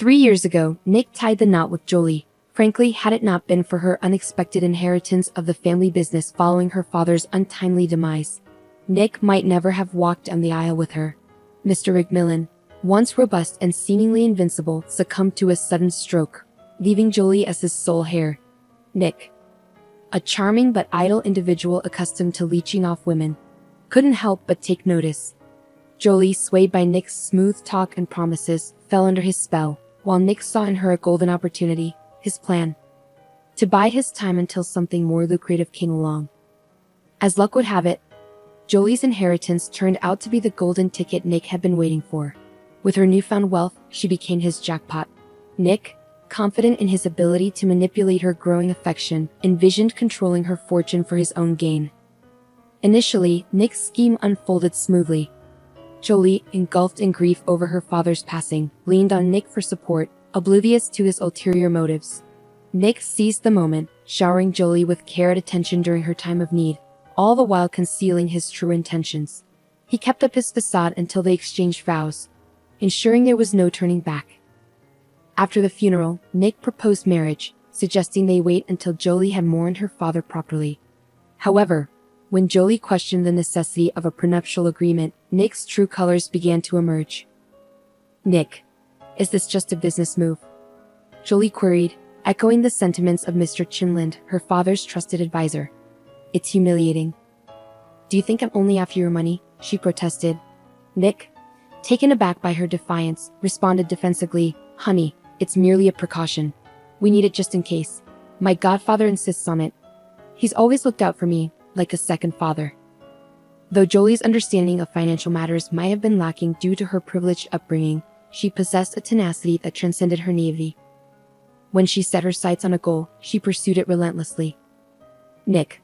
3 years ago, Nick tied the knot with Jolie. Frankly, had it not been for her unexpected inheritance of the family business following her father's untimely demise, Nick might never have walked down the aisle with her. Mr. McMillan, once robust and seemingly invincible, succumbed to a sudden stroke, leaving Jolie as his sole heir. Nick, a charming but idle individual accustomed to leeching off women, couldn't help but take notice. Jolie, swayed by Nick's smooth talk and promises, fell under his spell, while Nick saw in her a golden opportunity, his plan to bide his time until something more lucrative came along. As luck would have it, Jolie's inheritance turned out to be the golden ticket Nick had been waiting for. With her newfound wealth, she became his jackpot. Nick, confident in his ability to manipulate her growing affection, envisioned controlling her fortune for his own gain. Initially, Nick's scheme unfolded smoothly. Jolie, engulfed in grief over her father's passing, leaned on Nick for support, oblivious to his ulterior motives. Nick seized the moment, showering Jolie with care and attention during her time of need, all the while concealing his true intentions. He kept up his facade until they exchanged vows, ensuring there was no turning back. After the funeral, Nick proposed marriage, suggesting they wait until Jolie had mourned her father properly. However, when Jolie questioned the necessity of a prenuptial agreement, Nick's true colors began to emerge. "Nick, is this just a business move?" Jolie queried, echoing the sentiments of Mr. Chinland, her father's trusted advisor. "It's humiliating." "Do you think I'm only after your money?" she protested. Nick, taken aback by her defiance, responded defensively, "Honey, it's merely a precaution. We need it just in case. My godfather insists on it. He's always looked out for me, like a second father." Though Jolie's understanding of financial matters might have been lacking due to her privileged upbringing, she possessed a tenacity that transcended her naivety. When she set her sights on a goal, she pursued it relentlessly. Nick,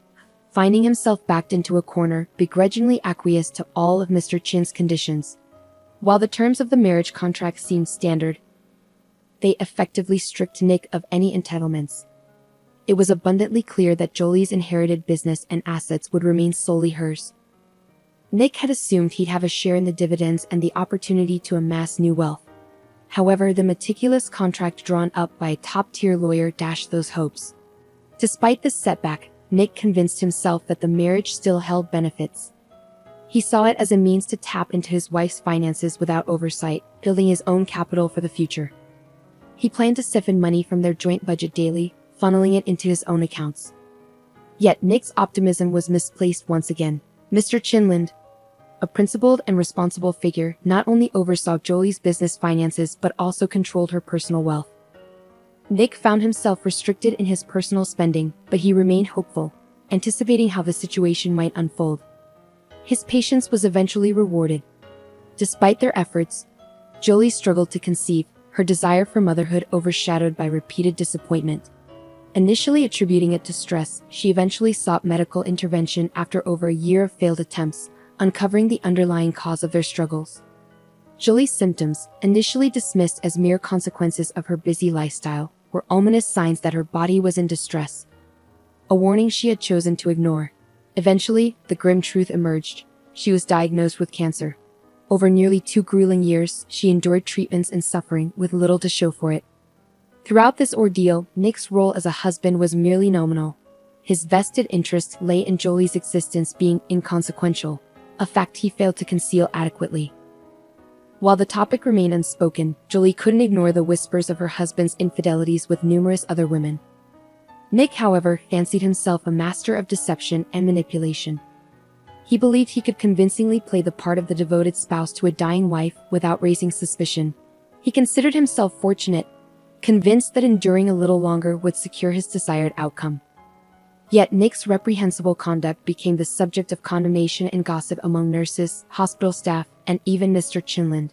finding himself backed into a corner, begrudgingly acquiesced to all of Mr. Chin's conditions. While the terms of the marriage contract seemed standard, they effectively stripped Nick of any entitlements. It was abundantly clear that Jolie's inherited business and assets would remain solely hers. Nick had assumed he'd have a share in the dividends and the opportunity to amass new wealth. However, the meticulous contract drawn up by a top-tier lawyer dashed those hopes. Despite this setback, Nick convinced himself that the marriage still held benefits. He saw it as a means to tap into his wife's finances without oversight, building his own capital for the future. He planned to siphon money from their joint budget daily, funneling it into his own accounts. Yet Nick's optimism was misplaced once again. Mr. Chinland, a principled and responsible figure, not only oversaw Jolie's business finances but also controlled her personal wealth. Nick found himself restricted in his personal spending, but he remained hopeful, anticipating how the situation might unfold. His patience was eventually rewarded. Despite their efforts, Jolie struggled to conceive, her desire for motherhood overshadowed by repeated disappointment. Initially attributing it to stress, she eventually sought medical intervention after over a year of failed attempts, uncovering the underlying cause of their struggles. Jolie's symptoms, initially dismissed as mere consequences of her busy lifestyle, were ominous signs that her body was in distress, a warning she had chosen to ignore. Eventually, the grim truth emerged. She was diagnosed with cancer. Over nearly 2 grueling years, she endured treatments and suffering with little to show for it. Throughout this ordeal, Nick's role as a husband was merely nominal. His vested interest lay in Jolie's existence being inconsequential, a fact he failed to conceal adequately. While the topic remained unspoken, Jolie couldn't ignore the whispers of her husband's infidelities with numerous other women. Nick, however, fancied himself a master of deception and manipulation. He believed he could convincingly play the part of the devoted spouse to a dying wife without raising suspicion. He considered himself fortunate, convinced that enduring a little longer would secure his desired outcome. Yet Nick's reprehensible conduct became the subject of condemnation and gossip among nurses, hospital staff, and even Mr. Chinland.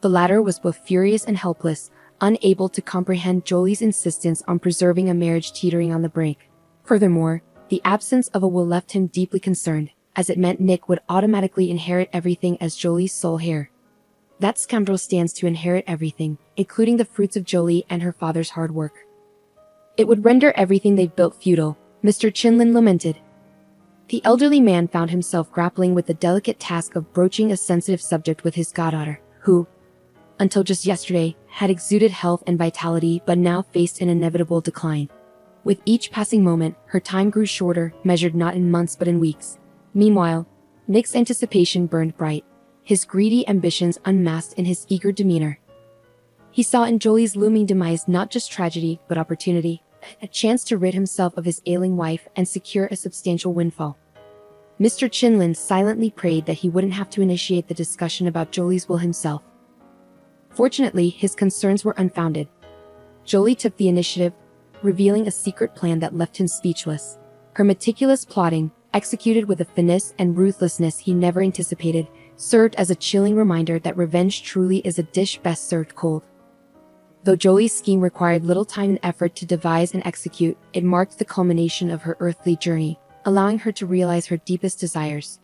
The latter was both furious and helpless, unable to comprehend Jolie's insistence on preserving a marriage teetering on the brink. Furthermore, the absence of a will left him deeply concerned, as it meant Nick would automatically inherit everything as Jolie's sole heir. That scoundrel stands to inherit everything, including the fruits of Jolie and her father's hard work. It would render everything they've built futile, Mr. Chinland lamented. The elderly man found himself grappling with the delicate task of broaching a sensitive subject with his goddaughter, who, until just yesterday, had exuded health and vitality but now faced an inevitable decline. With each passing moment, her time grew shorter, measured not in months but in weeks. Meanwhile, Nick's anticipation burned bright, his greedy ambitions unmasked in his eager demeanor. He saw in Jolie's looming demise not just tragedy but opportunity, a chance to rid himself of his ailing wife and secure a substantial windfall. Mr. Chinlin silently prayed that he wouldn't have to initiate the discussion about Jolie's will himself. Fortunately, his concerns were unfounded. Jolie took the initiative, revealing a secret plan that left him speechless. Her meticulous plotting, executed with a finesse and ruthlessness he never anticipated, served as a chilling reminder that revenge truly is a dish best served cold. Though Jolie's scheme required little time and effort to devise and execute, it marked the culmination of her earthly journey, allowing her to realize her deepest desires.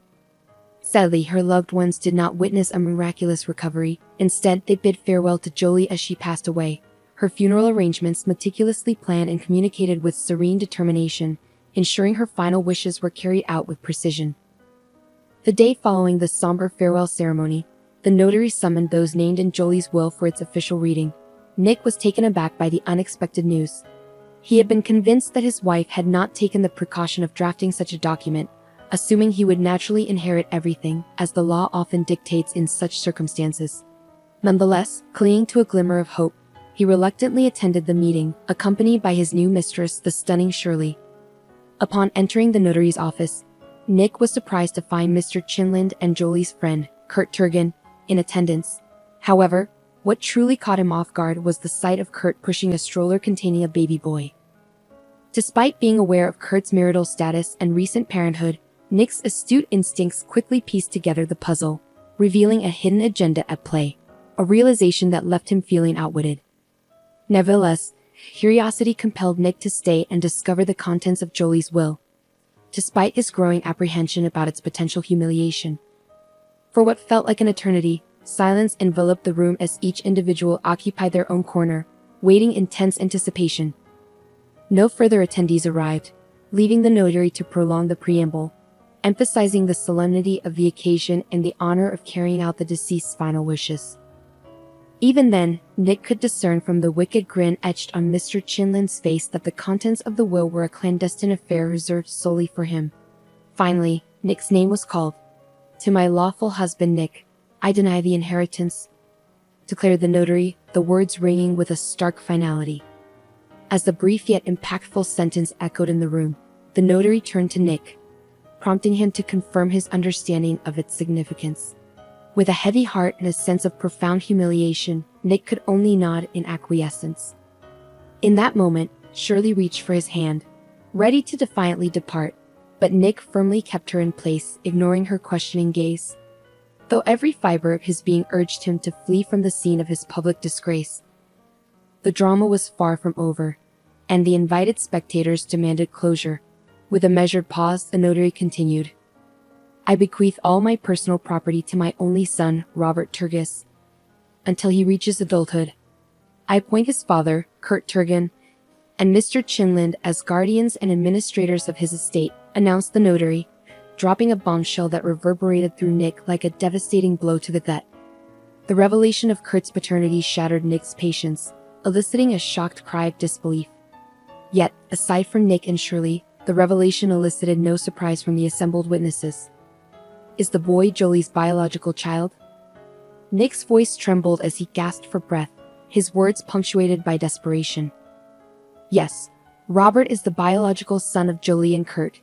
Sadly, her loved ones did not witness a miraculous recovery. Instead, they bid farewell to Jolie as she passed away, her funeral arrangements meticulously planned and communicated with serene determination, ensuring her final wishes were carried out with precision. The day following the somber farewell ceremony, the notary summoned those named in Jolie's will for its official reading. Nick was taken aback by the unexpected news. He had been convinced that his wife had not taken the precaution of drafting such a document, assuming he would naturally inherit everything, as the law often dictates in such circumstances. Nonetheless, clinging to a glimmer of hope, he reluctantly attended the meeting, accompanied by his new mistress, the stunning Shirley. Upon entering the notary's office, Nick was surprised to find Mr. Chinland and Jolie's friend, Kurt Turgan, in attendance. However, what truly caught him off guard was the sight of Kurt pushing a stroller containing a baby boy. Despite being aware of Kurt's marital status and recent parenthood, Nick's astute instincts quickly pieced together the puzzle, revealing a hidden agenda at play, a realization that left him feeling outwitted. Nevertheless, curiosity compelled Nick to stay and discover the contents of Jolie's will, despite his growing apprehension about its potential humiliation. For what felt like an eternity, silence enveloped the room as each individual occupied their own corner, waiting in tense anticipation. No further attendees arrived, leaving the notary to prolong the preamble, emphasizing the solemnity of the occasion and the honor of carrying out the deceased's final wishes. Even then, Nick could discern from the wicked grin etched on Mr. Chinland's face that the contents of the will were a clandestine affair reserved solely for him. Finally, Nick's name was called. "To my lawful husband Nick, I deny the inheritance," declared the notary, the words ringing with a stark finality. As the brief yet impactful sentence echoed in the room, the notary turned to Nick, prompting him to confirm his understanding of its significance. With a heavy heart and a sense of profound humiliation, Nick could only nod in acquiescence. In that moment, Shirley reached for his hand, ready to defiantly depart, but Nick firmly kept her in place, ignoring her questioning gaze. Though every fiber of his being urged him to flee from the scene of his public disgrace, the drama was far from over, and the invited spectators demanded closure. With a measured pause, the notary continued. "I bequeath all my personal property to my only son, Robert Turgis, until he reaches adulthood. I appoint his father, Kurt Turgan, and Mr. Chinland as guardians and administrators of his estate," announced the notary, dropping a bombshell that reverberated through Nick like a devastating blow to the gut. The revelation of Kurt's paternity shattered Nick's patience, eliciting a shocked cry of disbelief. Yet, aside from Nick and Shirley, the revelation elicited no surprise from the assembled witnesses. "Is the boy Jolie's biological child?" Nick's voice trembled as he gasped for breath, his words punctuated by desperation. "Yes, Robert is the biological son of Jolie and Kurt,"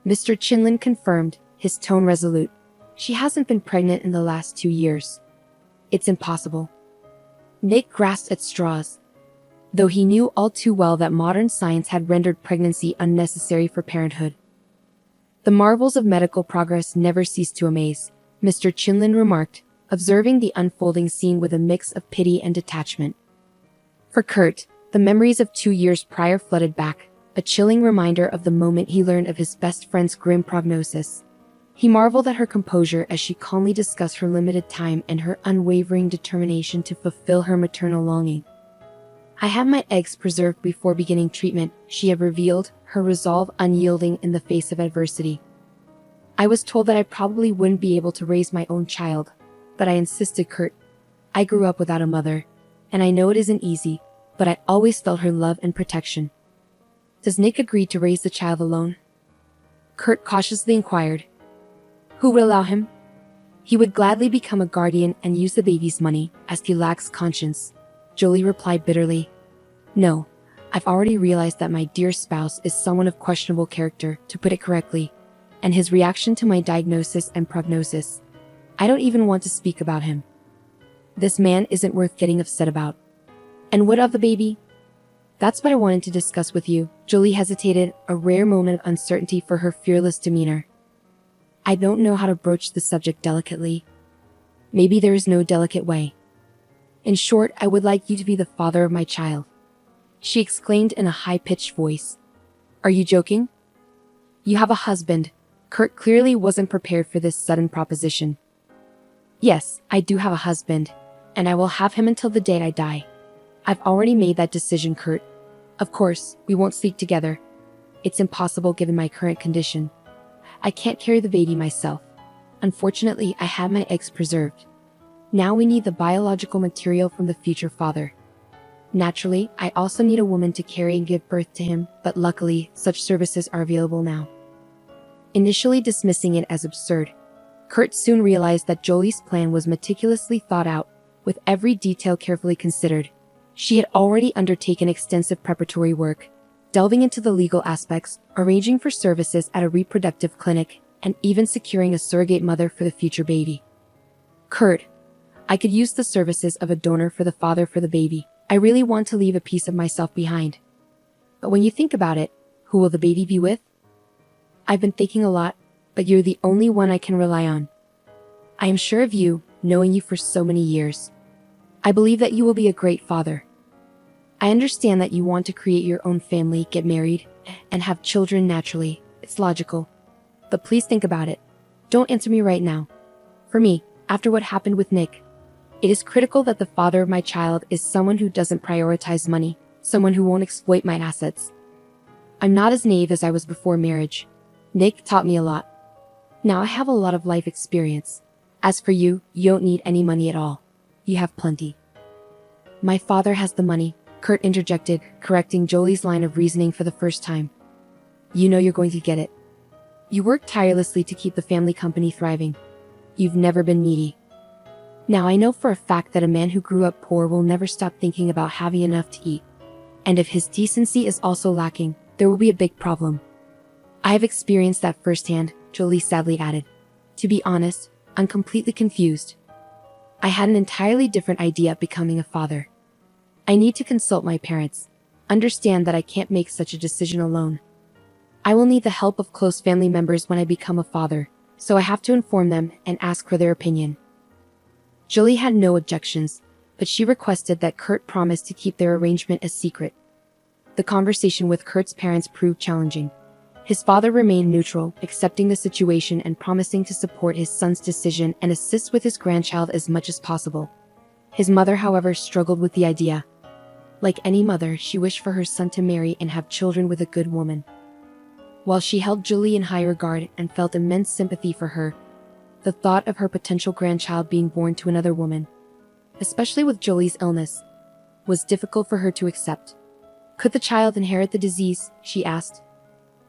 Mr. Chinland confirmed, his tone resolute. "She hasn't been pregnant in the last 2 years. It's impossible." Nick grasped at straws, though he knew all too well that modern science had rendered pregnancy unnecessary for parenthood. "The marvels of medical progress never cease to amaze," Mr. Chinland remarked, observing the unfolding scene with a mix of pity and detachment. For Kurt, the memories of 2 years prior flooded back, a chilling reminder of the moment he learned of his best friend's grim prognosis. He marveled at her composure as she calmly discussed her limited time and her unwavering determination to fulfill her maternal longing. "I had my eggs preserved before beginning treatment," she had revealed, her resolve unyielding in the face of adversity. "I was told that I probably wouldn't be able to raise my own child, but I insisted, Kurt. I grew up without a mother, and I know it isn't easy, but I always felt her love and protection. Does Nick agree to raise the child alone? Kurt cautiously inquired. Who would allow him? He would gladly become a guardian and use the baby's money, as he lacks conscience. Jolie replied bitterly. No, I've already realized that my dear spouse is someone of questionable character, to put it correctly, and his reaction to my diagnosis and prognosis. I don't even want to speak about him. This man isn't worth getting upset about. And what of the baby? That's what I wanted to discuss with you. Jolie hesitated, a rare moment of uncertainty for her fearless demeanor. I don't know how to broach the subject delicately. Maybe there is no delicate way. In short, I would like you to be the father of my child. She exclaimed in a high-pitched voice. Are you joking? You have a husband. Kurt clearly wasn't prepared for this sudden proposition. Yes, I do have a husband, and I will have him until the day I die. I've already made that decision, Kurt. Of course, we won't sleep together. It's impossible given my current condition. I can't carry the baby myself. Unfortunately, I had my eggs preserved. Now we need the biological material from the future father. Naturally, I also need a woman to carry and give birth to him, but luckily, such services are available now. Initially dismissing it as absurd, Kurt soon realized that Jolie's plan was meticulously thought out, with every detail carefully considered. She had already undertaken extensive preparatory work, delving into the legal aspects, arranging for services at a reproductive clinic, and even securing a surrogate mother for the future baby. Kurt, I could use the services of a donor for the father for the baby. I really want to leave a piece of myself behind. But when you think about it, who will the baby be with? I've been thinking a lot, but you're the only one I can rely on. I am sure of you, knowing you for so many years. I believe that you will be a great father. I understand that you want to create your own family, get married, and have children naturally. It's logical. But please think about it. Don't answer me right now. For me, after what happened with Nick, it is critical that the father of my child is someone who doesn't prioritize money, someone who won't exploit my assets. I'm not as naive as I was before marriage. Nick taught me a lot. Now I have a lot of life experience. As for you, you don't need any money at all. You have plenty. My father has the money, Kurt interjected, correcting Jolie's line of reasoning for the first time. You know you're going to get it. You work tirelessly to keep the family company thriving. You've never been needy. Now I know for a fact that a man who grew up poor will never stop thinking about having enough to eat. And if his decency is also lacking, there will be a big problem. I have experienced that firsthand, Jolie sadly added. To be honest, I'm completely confused. I had an entirely different idea of becoming a father. I need to consult my parents. Understand that I can't make such a decision alone. I will need the help of close family members when I become a father, so I have to inform them and ask for their opinion. Jolie had no objections, but she requested that Kurt promise to keep their arrangement a secret. The conversation with Kurt's parents proved challenging. His father remained neutral, accepting the situation and promising to support his son's decision and assist with his grandchild as much as possible. His mother, however, struggled with the idea. Like any mother, she wished for her son to marry and have children with a good woman. While she held Jolie in high regard and felt immense sympathy for her, the thought of her potential grandchild being born to another woman, especially with Jolie's illness, was difficult for her to accept. Could the child inherit the disease, she asked,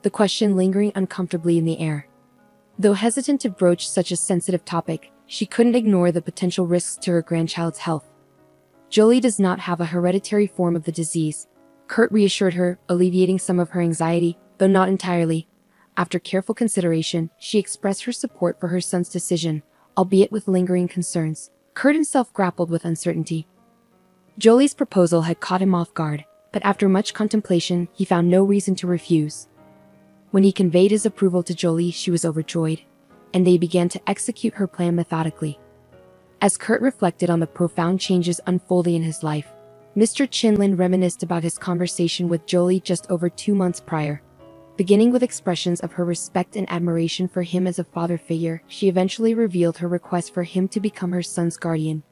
the question lingering uncomfortably in the air. Though hesitant to broach such a sensitive topic, she couldn't ignore the potential risks to her grandchild's health. Jolie does not have a hereditary form of the disease, Kurt reassured her, alleviating some of her anxiety, though not entirely. After careful consideration, she expressed her support for her son's decision, albeit with lingering concerns. Kurt himself grappled with uncertainty. Jolie's proposal had caught him off guard, but after much contemplation, he found no reason to refuse. When he conveyed his approval to Jolie, she was overjoyed, and they began to execute her plan methodically. As Kurt reflected on the profound changes unfolding in his life, Mr. Chinlin reminisced about his conversation with Jolie just over 2 months prior. Beginning with expressions of her respect and admiration for him as a father figure, she eventually revealed her request for him to become her son's guardian.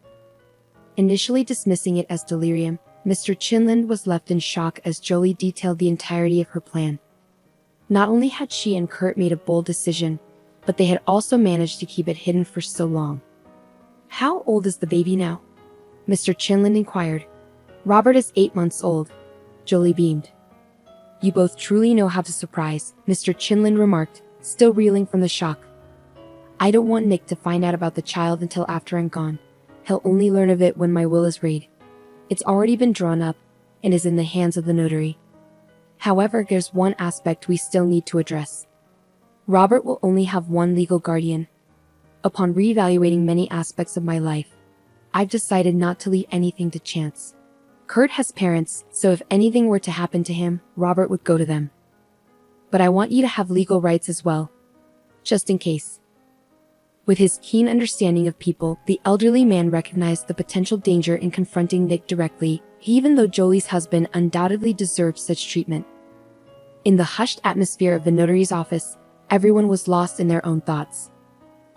Initially dismissing it as delirium, Mr. Chinlin was left in shock as Jolie detailed the entirety of her plan. Not only had she and Kurt made a bold decision, but they had also managed to keep it hidden for so long. How old is the baby now? Mr. Chinlin inquired. Robert is 8 months old. Jolie beamed. You both truly know how to surprise, Mr. Chinlin remarked, still reeling from the shock. I don't want Nick to find out about the child until after I'm gone. He'll only learn of it when my will is read. It's already been drawn up and is in the hands of the notary. However, there's one aspect we still need to address. Robert will only have one legal guardian. Upon reevaluating many aspects of my life, I've decided not to leave anything to chance. Kurt has parents, so if anything were to happen to him, Robert would go to them. But I want you to have legal rights as well, just in case. With his keen understanding of people, the elderly man recognized the potential danger in confronting Nick directly, even though Jolie's husband undoubtedly deserved such treatment. In the hushed atmosphere of the notary's office, everyone was lost in their own thoughts.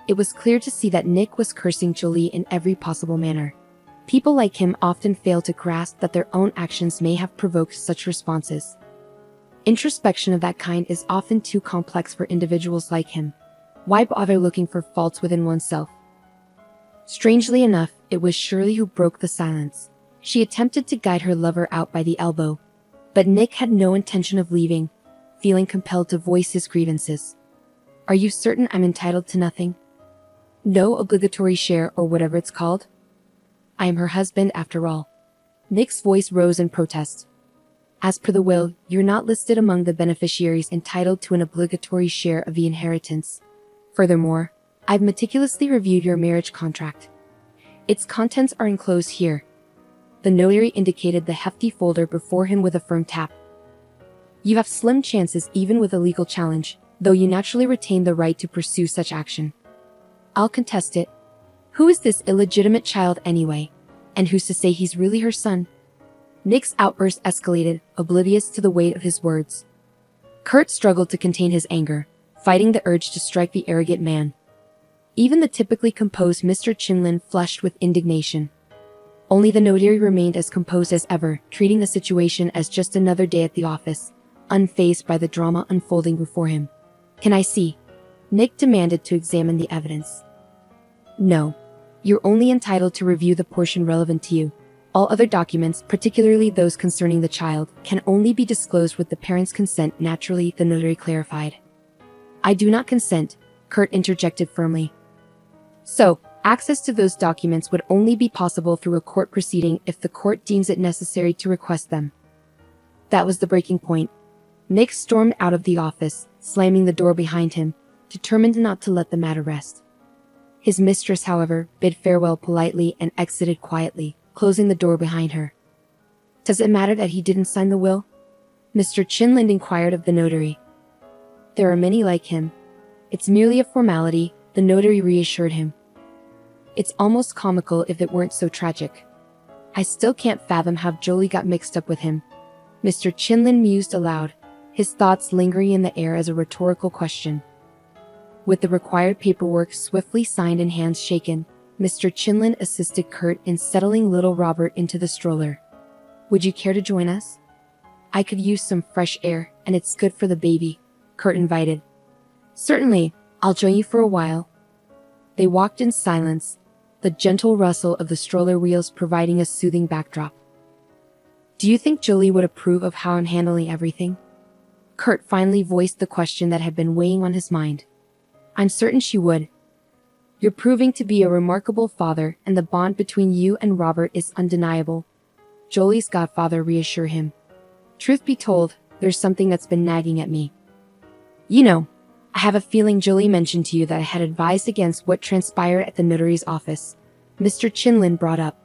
It was clear to see that Nick was cursing Jolie in every possible manner. People like him often fail to grasp that their own actions may have provoked such responses. Introspection of that kind is often too complex for individuals like him. Why bother looking for faults within oneself? Strangely enough, it was Shirley who broke the silence. She attempted to guide her lover out by the elbow, but Nick had no intention of leaving, feeling compelled to voice his grievances. Are you certain I'm entitled to nothing? No obligatory share or whatever it's called? I am her husband after all. Nick's voice rose in protest. As per the will, you're not listed among the beneficiaries entitled to an obligatory share of the inheritance. Furthermore, I've meticulously reviewed your marriage contract. Its contents are enclosed here. The notary indicated the hefty folder before him with a firm tap. You have slim chances even with a legal challenge, though you naturally retain the right to pursue such action. I'll contest it. Who is this illegitimate child anyway? And who's to say he's really her son? Nick's outburst escalated, oblivious to the weight of his words. Kurt struggled to contain his anger, fighting the urge to strike the arrogant man. Even the typically composed Mr. Chinlin flushed with indignation. Only the notary remained as composed as ever, treating the situation as just another day at the office, unfazed by the drama unfolding before him. Can I see? Nick demanded to examine the evidence. No. You're only entitled to review the portion relevant to you. All other documents, particularly those concerning the child, can only be disclosed with the parent's consent. Naturally, the notary clarified. I do not consent, Kurt interjected firmly. So, access to those documents would only be possible through a court proceeding if the court deems it necessary to request them. That was the breaking point. Nick stormed out of the office, slamming the door behind him, determined not to let the matter rest. His mistress, however, bid farewell politely and exited quietly, closing the door behind her. Does it matter that he didn't sign the will? Mr. Chinlin inquired of the notary. There are many like him. It's merely a formality, the notary reassured him. It's almost comical if it weren't so tragic. I still can't fathom how Jolie got mixed up with him. Mr. Chinlin mused aloud, his thoughts lingering in the air as a rhetorical question. With the required paperwork swiftly signed and hands shaken, Mr. Chinlin assisted Kurt in settling little Robert into the stroller. Would you care to join us? I could use some fresh air, and it's good for the baby, Kurt invited. Certainly, I'll join you for a while. They walked in silence, the gentle rustle of the stroller wheels providing a soothing backdrop. Do you think Jolie would approve of how I'm handling everything? Kurt finally voiced the question that had been weighing on his mind. I'm certain she would. You're proving to be a remarkable father, and the bond between you and Robert is undeniable, Jolie's godfather reassured him. Truth be told, there's something that's been nagging at me. You know, I have a feeling Jolie mentioned to you that I had advised against what transpired at the notary's office, Mr. Chinlin brought up.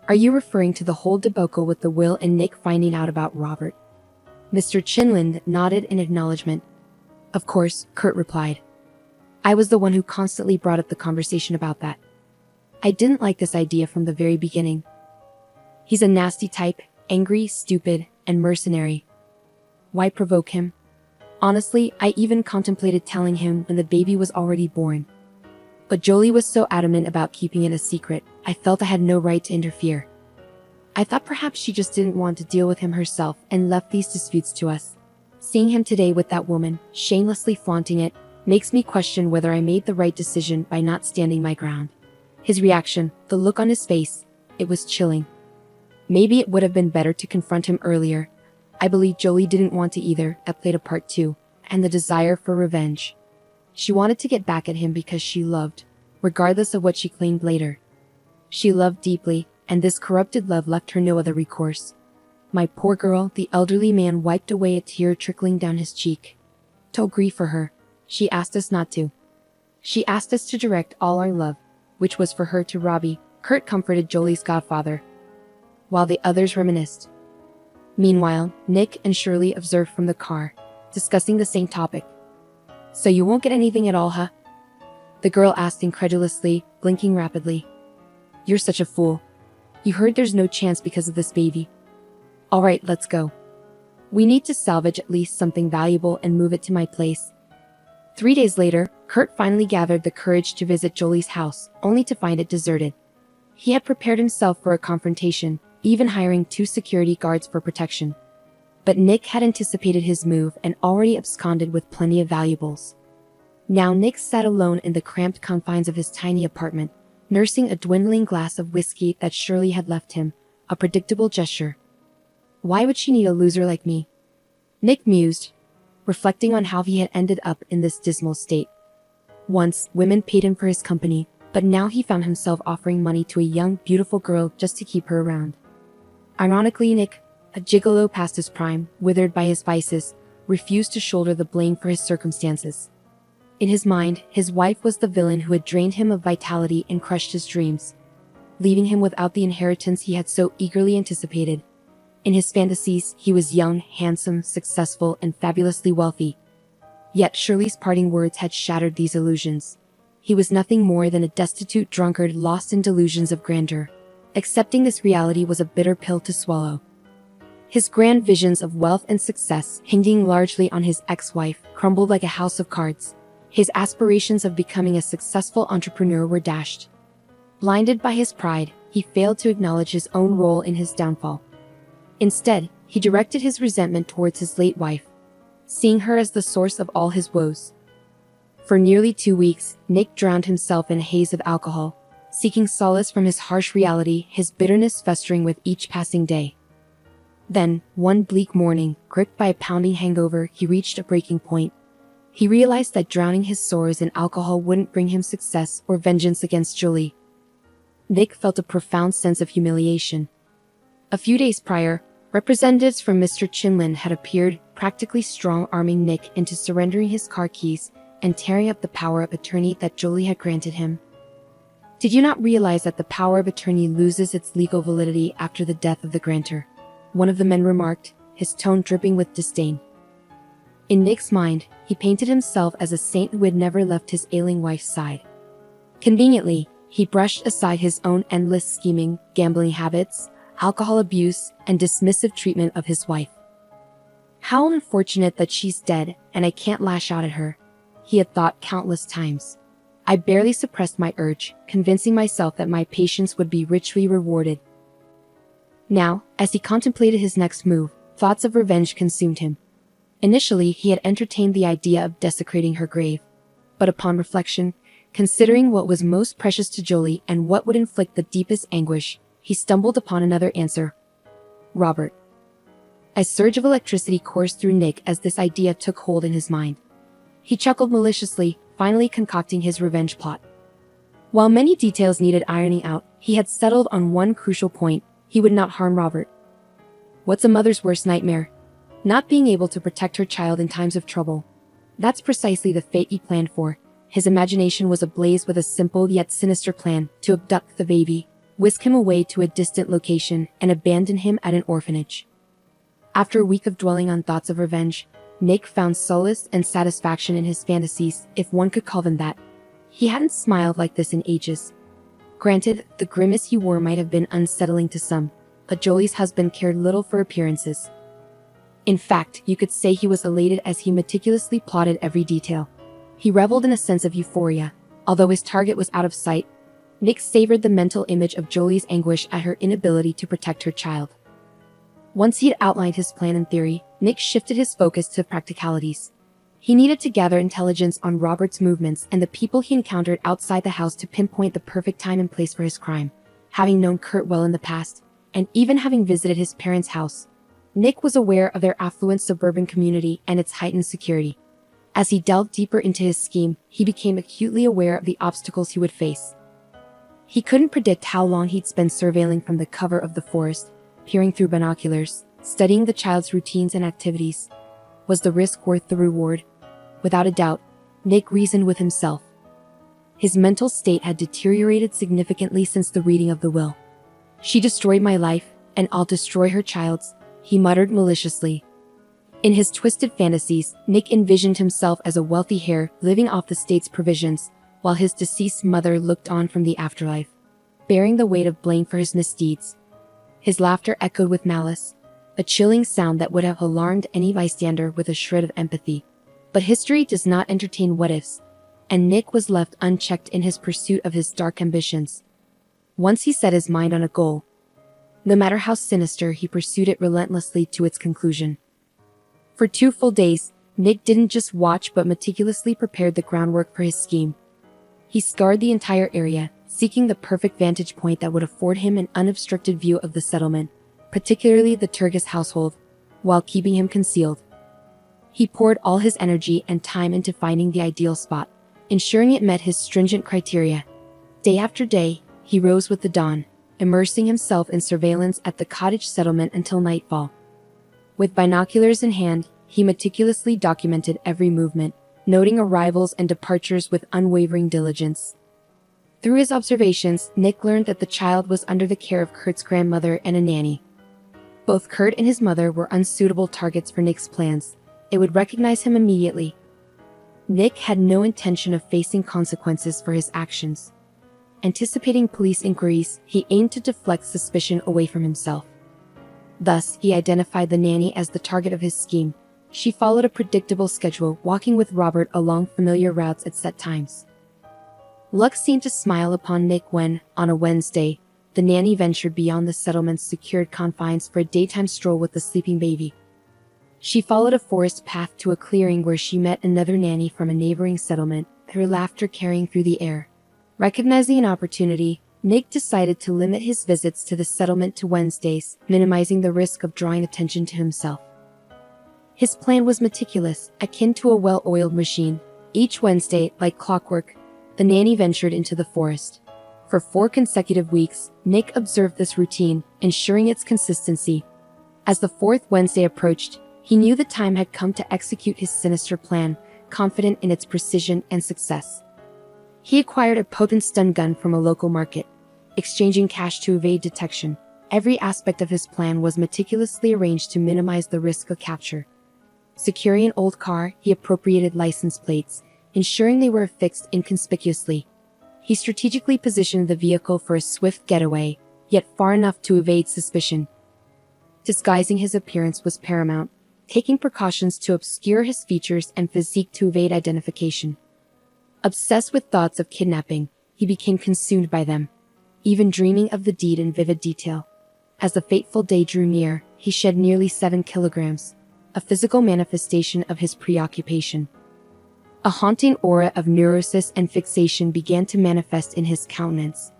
Are you referring to the whole debacle with the will and Nick finding out about Robert? Mr. Chinlin nodded in acknowledgement. Of course, Kurt replied. I was the one who constantly brought up the conversation about that. I didn't like this idea from the very beginning. He's a nasty type, angry, stupid, and mercenary. Why provoke him? Honestly, I even contemplated telling him when the baby was already born. But Jolie was so adamant about keeping it a secret, I felt I had no right to interfere. I thought perhaps she just didn't want to deal with him herself and left these disputes to us. Seeing him today with that woman, shamelessly flaunting it, makes me question whether I made the right decision by not standing my ground. His reaction, the look on his face, it was chilling. Maybe it would have been better to confront him earlier. I believe Jolie didn't want to either. That played a part too, and the desire for revenge. She wanted to get back at him because she loved, regardless of what she claimed later. She loved deeply, and this corrupted love left her no other recourse. My poor girl, the elderly man wiped away a tear trickling down his cheek. Don't grieve for her. She asked us not to. She asked us to direct all our love, which was for her, to Robbie. Kurt comforted Jolie's godfather, while the others reminisced. Meanwhile, Nick and Shirley observed from the car, discussing the same topic. So you won't get anything at all, huh? The girl asked incredulously, blinking rapidly. You're such a fool. You heard there's no chance because of this baby. Alright, let's go. We need to salvage at least something valuable and move it to my place. 3 days later, Kurt finally gathered the courage to visit Jolie's house, only to find it deserted. He had prepared himself for a confrontation, even hiring 2 security guards for protection. But Nick had anticipated his move and already absconded with plenty of valuables. Now Nick sat alone in the cramped confines of his tiny apartment, nursing a dwindling glass of whiskey that Shirley had left him, a predictable gesture. Why would she need a loser like me? Nick mused, reflecting on how he had ended up in this dismal state. Once, women paid him for his company, but now he found himself offering money to a young, beautiful girl just to keep her around. Ironically, Nick, a gigolo past his prime, withered by his vices, refused to shoulder the blame for his circumstances. In his mind, his wife was the villain who had drained him of vitality and crushed his dreams, leaving him without the inheritance he had so eagerly anticipated. In his fantasies, he was young, handsome, successful, and fabulously wealthy. Yet Shirley's parting words had shattered these illusions. He was nothing more than a destitute drunkard lost in delusions of grandeur. Accepting this reality was a bitter pill to swallow. His grand visions of wealth and success, hinging largely on his ex-wife, crumbled like a house of cards. His aspirations of becoming a successful entrepreneur were dashed. Blinded by his pride, he failed to acknowledge his own role in his downfall. Instead, he directed his resentment towards his late wife, seeing her as the source of all his woes. For nearly 2 weeks, Nick drowned himself in a haze of alcohol, seeking solace from his harsh reality, his bitterness festering with each passing day. Then, one bleak morning, gripped by a pounding hangover, he reached a breaking point. He realized that drowning his sorrows in alcohol wouldn't bring him success or vengeance against Jolie. Nick felt a profound sense of humiliation. A few days prior, representatives from Mr. Chinlin had appeared, practically strong-arming Nick into surrendering his car keys and tearing up the power of attorney that Jolie had granted him. Did you not realize that the power of attorney loses its legal validity after the death of the grantor? One of the men remarked, his tone dripping with disdain. In Nick's mind, he painted himself as a saint who had never left his ailing wife's side. Conveniently, he brushed aside his own endless scheming, gambling habits, alcohol abuse, and dismissive treatment of his wife. How unfortunate that she's dead and I can't lash out at her, he had thought countless times. I barely suppressed my urge, convincing myself that my patience would be richly rewarded. Now, as he contemplated his next move, thoughts of revenge consumed him. Initially, he had entertained the idea of desecrating her grave. But upon reflection, considering what was most precious to Jolie and what would inflict the deepest anguish, he stumbled upon another answer. Robert. A surge of electricity coursed through Nick as this idea took hold in his mind. He chuckled maliciously, finally concocting his revenge plot. While many details needed ironing out, he had settled on one crucial point: he would not harm Robert. What's a mother's worst nightmare? Not being able to protect her child in times of trouble. That's precisely the fate he planned for. His imagination was ablaze with a simple yet sinister plan: to abduct the baby, whisk him away to a distant location, and abandon him at an orphanage. After a week of dwelling on thoughts of revenge, Nick found solace and satisfaction in his fantasies, if one could call them that. He hadn't smiled like this in ages. Granted, the grimace he wore might have been unsettling to some, but Jolie's husband cared little for appearances. In fact, you could say he was elated as he meticulously plotted every detail. He reveled in a sense of euphoria. Although his target was out of sight, Nick savored the mental image of Jolie's anguish at her inability to protect her child. Once he had outlined his plan in theory, Nick shifted his focus to practicalities. He needed to gather intelligence on Robert's movements and the people he encountered outside the house to pinpoint the perfect time and place for his crime. having known Kurt well in the past, and even having visited his parents' house. Nick was aware of their affluent suburban community and its heightened security. As he delved deeper into his scheme, he became acutely aware of the obstacles he would face. He couldn't predict how long he'd spend surveilling from the cover of the forest, peering through binoculars, studying the child's routines and activities. Was the risk worth the reward? Without a doubt, Nick reasoned with himself. His mental state had deteriorated significantly since the reading of the will. "She destroyed my life, and I'll destroy her child's," he muttered maliciously. In his twisted fantasies, Nick envisioned himself as a wealthy heir living off the state's provisions, while his deceased mother looked on from the afterlife, bearing the weight of blame for his misdeeds. His laughter echoed with malice, a chilling sound that would have alarmed any bystander with a shred of empathy. But history does not entertain what-ifs, and Nick was left unchecked in his pursuit of his dark ambitions. Once he set his mind on a goal, no matter how sinister, he pursued it relentlessly to its conclusion. For 2 full days, Nick didn't just watch but meticulously prepared the groundwork for his scheme. He scoured the entire area, seeking the perfect vantage point that would afford him an unobstructed view of the settlement, particularly the Turgis household, while keeping him concealed. He poured all his energy and time into finding the ideal spot, ensuring it met his stringent criteria. Day after day, he rose with the dawn, immersing himself in surveillance at the cottage settlement until nightfall. With binoculars in hand, he meticulously documented every movement, noting arrivals and departures with unwavering diligence. Through his observations, Nick learned that the child was under the care of Kurt's grandmother and a nanny. Both Kurt and his mother were unsuitable targets for Nick's plans. It would recognize him immediately. Nick had no intention of facing consequences for his actions. Anticipating police inquiries, he aimed to deflect suspicion away from himself. Thus, he identified the nanny as the target of his scheme. She followed a predictable schedule, walking with Robert along familiar routes at set times. Luck seemed to smile upon Nick when, on a Wednesday, the nanny ventured beyond the settlement's secured confines for a daytime stroll with the sleeping baby. She followed a forest path to a clearing where she met another nanny from a neighboring settlement, her laughter carrying through the air. Recognizing an opportunity, Nick decided to limit his visits to the settlement to Wednesdays, minimizing the risk of drawing attention to himself. His plan was meticulous, akin to a well-oiled machine. Each Wednesday, like clockwork, the nanny ventured into the forest. For 4 consecutive weeks, Nick observed this routine, ensuring its consistency. As the 4th Wednesday approached, he knew the time had come to execute his sinister plan, confident in its precision and success. He acquired a potent stun gun from a local market, exchanging cash to evade detection. Every aspect of his plan was meticulously arranged to minimize the risk of capture. Securing an old car, he appropriated license plates, ensuring they were affixed inconspicuously. He strategically positioned the vehicle for a swift getaway, yet far enough to evade suspicion. Disguising his appearance was paramount, taking precautions to obscure his features and physique to evade identification. Obsessed with thoughts of kidnapping, he became consumed by them, even dreaming of the deed in vivid detail. As the fateful day drew near, he shed nearly 7 kilograms, a physical manifestation of his preoccupation. A haunting aura of neurosis and fixation began to manifest in his countenance,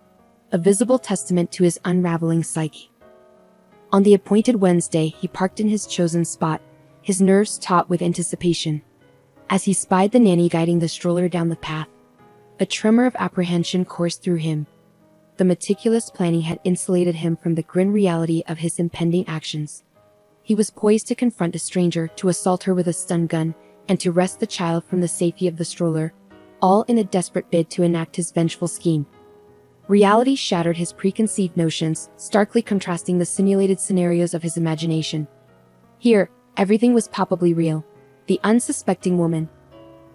a visible testament to his unraveling psyche. On the appointed Wednesday, he parked in his chosen spot, his nerves taut with anticipation. As he spied the nanny guiding the stroller down the path, a tremor of apprehension coursed through him. The meticulous planning had insulated him from the grim reality of his impending actions. He was poised to confront a stranger, to assault her with a stun gun, and to wrest the child from the safety of the stroller, all in a desperate bid to enact his vengeful scheme. Reality shattered his preconceived notions, starkly contrasting the simulated scenarios of his imagination. Here, everything was palpably real. The unsuspecting woman,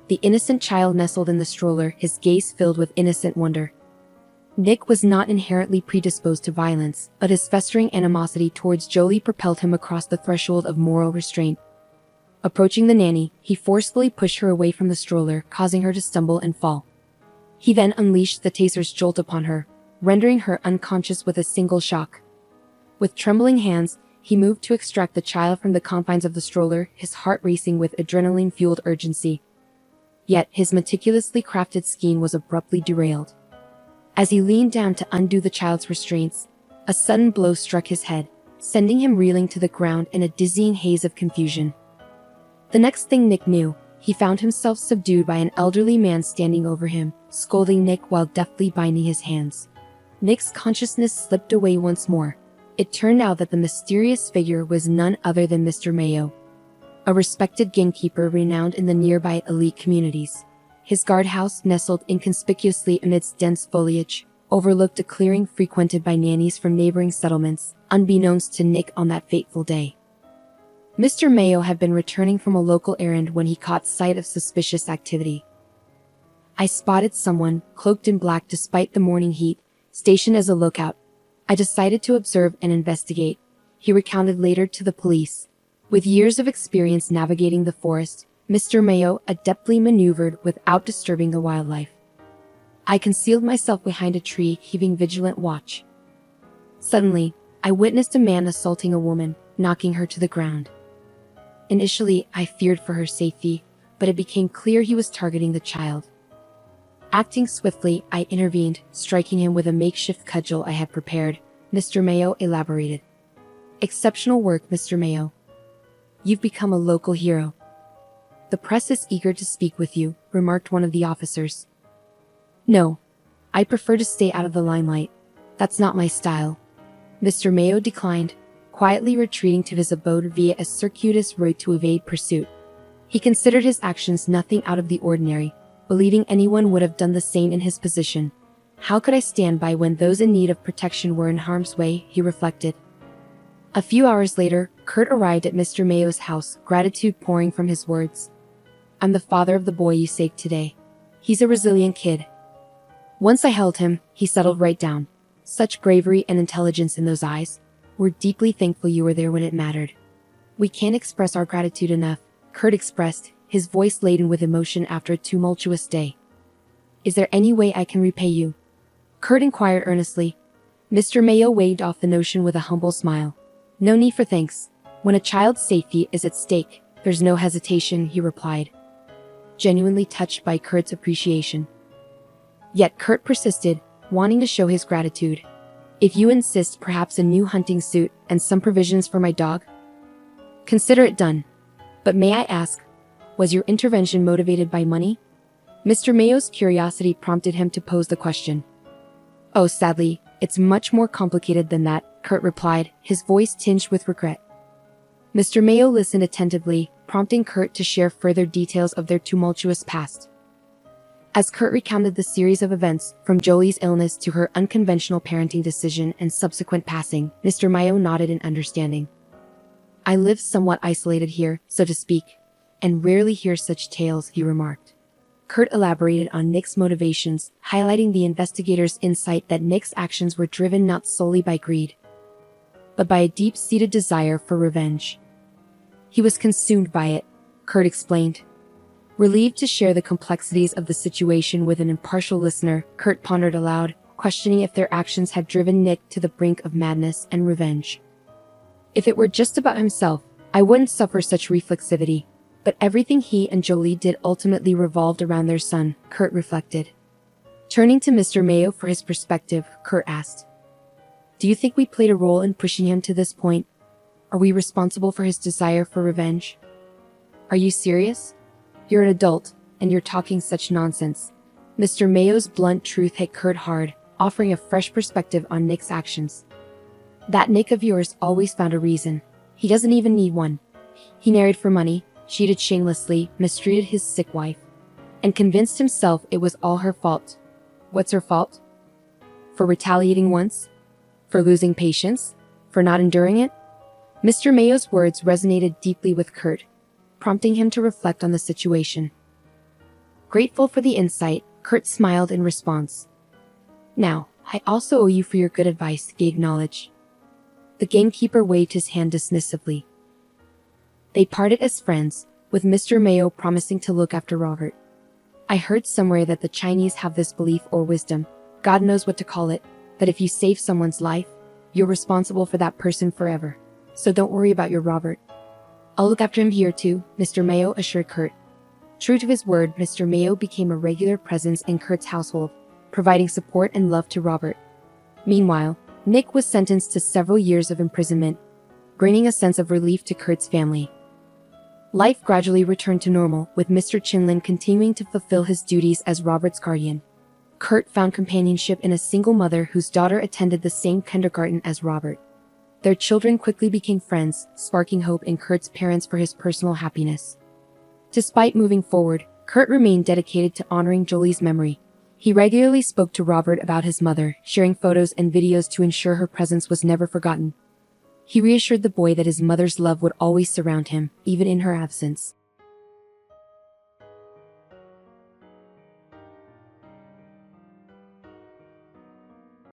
the innocent child nestled in the stroller, his gaze filled with innocent wonder. Nick was not inherently predisposed to violence, but his festering animosity towards Jolie propelled him across the threshold of moral restraint. Approaching the nanny, he forcefully pushed her away from the stroller, causing her to stumble and fall. He then unleashed the taser's jolt upon her, rendering her unconscious with a single shock. With trembling hands, he moved to extract the child from the confines of the stroller, his heart racing with adrenaline-fueled urgency. Yet, his meticulously crafted scheme was abruptly derailed. As he leaned down to undo the child's restraints, a sudden blow struck his head, sending him reeling to the ground in a dizzying haze of confusion. The next thing Nick knew, he found himself subdued by an elderly man standing over him, scolding Nick while deftly binding his hands. Nick's consciousness slipped away once more. It turned out that the mysterious figure was none other than Mr. Mayo, a respected gamekeeper renowned in the nearby elite communities. His guardhouse, nestled inconspicuously amidst dense foliage, overlooked a clearing frequented by nannies from neighboring settlements, unbeknownst to Nick on that fateful day. Mr. Mayo had been returning from a local errand when he caught sight of suspicious activity. "I spotted someone, cloaked in black despite the morning heat, stationed as a lookout. I decided to observe and investigate," he recounted later to the police. With years of experience navigating the forest, Mr. Mayo adeptly maneuvered without disturbing the wildlife. "I concealed myself behind a tree, keeping vigilant watch. Suddenly, I witnessed a man assaulting a woman, knocking her to the ground. Initially, I feared for her safety, but it became clear he was targeting the child. Acting swiftly, I intervened, striking him with a makeshift cudgel I had prepared," Mr. Mayo elaborated. "Exceptional work, Mr. Mayo. You've become a local hero. The press is eager to speak with you," remarked one of the officers. "No. I prefer to stay out of the limelight. That's not my style," Mr. Mayo declined, quietly retreating to his abode via a circuitous route to evade pursuit. He considered his actions nothing out of the ordinary, believing anyone would have done the same in his position. "How could I stand by when those in need of protection were in harm's way?" he reflected. A few hours later, Kurt arrived at Mr. Mayo's house, gratitude pouring from his words. "I'm the father of the boy you saved today. He's a resilient kid. Once I held him, he settled right down. Such bravery and intelligence in those eyes. We're deeply thankful you were there when it mattered." "We can't express our gratitude enough," Kurt expressed, his voice laden with emotion after a tumultuous day. "Is there any way I can repay you?" Kurt inquired earnestly. Mr. Mayo waved off the notion with a humble smile. "No need for thanks. When a child's safety is at stake, there's no hesitation," he replied, genuinely touched by Kurt's appreciation. Yet Kurt persisted, wanting to show his gratitude. "If you insist, perhaps a new hunting suit and some provisions for my dog? Consider it done. But may I ask, was your intervention motivated by money?" Mr. Mayo's curiosity prompted him to pose the question. "Oh, sadly, it's much more complicated than that," Kurt replied, his voice tinged with regret. Mr. Mayo listened attentively, prompting Kurt to share further details of their tumultuous past. As Kurt recounted the series of events, from Jolie's illness to her unconventional parenting decision and subsequent passing, Mr. Mayo nodded in understanding. "I live somewhat isolated here, so to speak, and rarely hear such tales," he remarked. Kurt elaborated on Nick's motivations, highlighting the investigator's insight that Nick's actions were driven not solely by greed, but by a deep-seated desire for revenge. "He was consumed by it," Kurt explained. Relieved to share the complexities of the situation with an impartial listener, Kurt pondered aloud, questioning if their actions had driven Nick to the brink of madness and revenge. "If it were just about himself, I wouldn't suffer such reflexivity. But everything he and Jolie did ultimately revolved around their son," Kurt reflected. Turning to Mr. Mayo for his perspective, Kurt asked, "Do you think we played a role in pushing him to this point? Are we responsible for his desire for revenge?" "Are you serious? You're an adult, and you're talking such nonsense." Mr. Mayo's blunt truth hit Kurt hard, offering a fresh perspective on Nick's actions. "That Nick of yours always found a reason. He doesn't even need one. He married for money, cheated shamelessly, mistreated his sick wife, and convinced himself it was all her fault. What's her fault? For retaliating once? For losing patience? For not enduring it?" Mr. Mayo's words resonated deeply with Kurt, prompting him to reflect on the situation. Grateful for the insight, Kurt smiled in response. "Now, I also owe you for your good advice," he acknowledged. The gamekeeper waved his hand dismissively. They parted as friends, with Mr. Mayo promising to look after Robert. "I heard somewhere that the Chinese have this belief or wisdom, God knows what to call it, that if you save someone's life, you're responsible for that person forever. So don't worry about your Robert. I'll look after him here too," Mr. Mayo assured Kurt. True to his word, Mr. Mayo became a regular presence in Kurt's household, providing support and love to Robert. Meanwhile, Nick was sentenced to several years of imprisonment, bringing a sense of relief to Kurt's family. Life gradually returned to normal, with Mr. Chinlin continuing to fulfill his duties as Robert's guardian. Kurt found companionship in a single mother whose daughter attended the same kindergarten as Robert. Their children quickly became friends, sparking hope in Kurt's parents for his personal happiness. Despite moving forward, Kurt remained dedicated to honoring Jolie's memory. He regularly spoke to Robert about his mother, sharing photos and videos to ensure her presence was never forgotten. He reassured the boy that his mother's love would always surround him, even in her absence.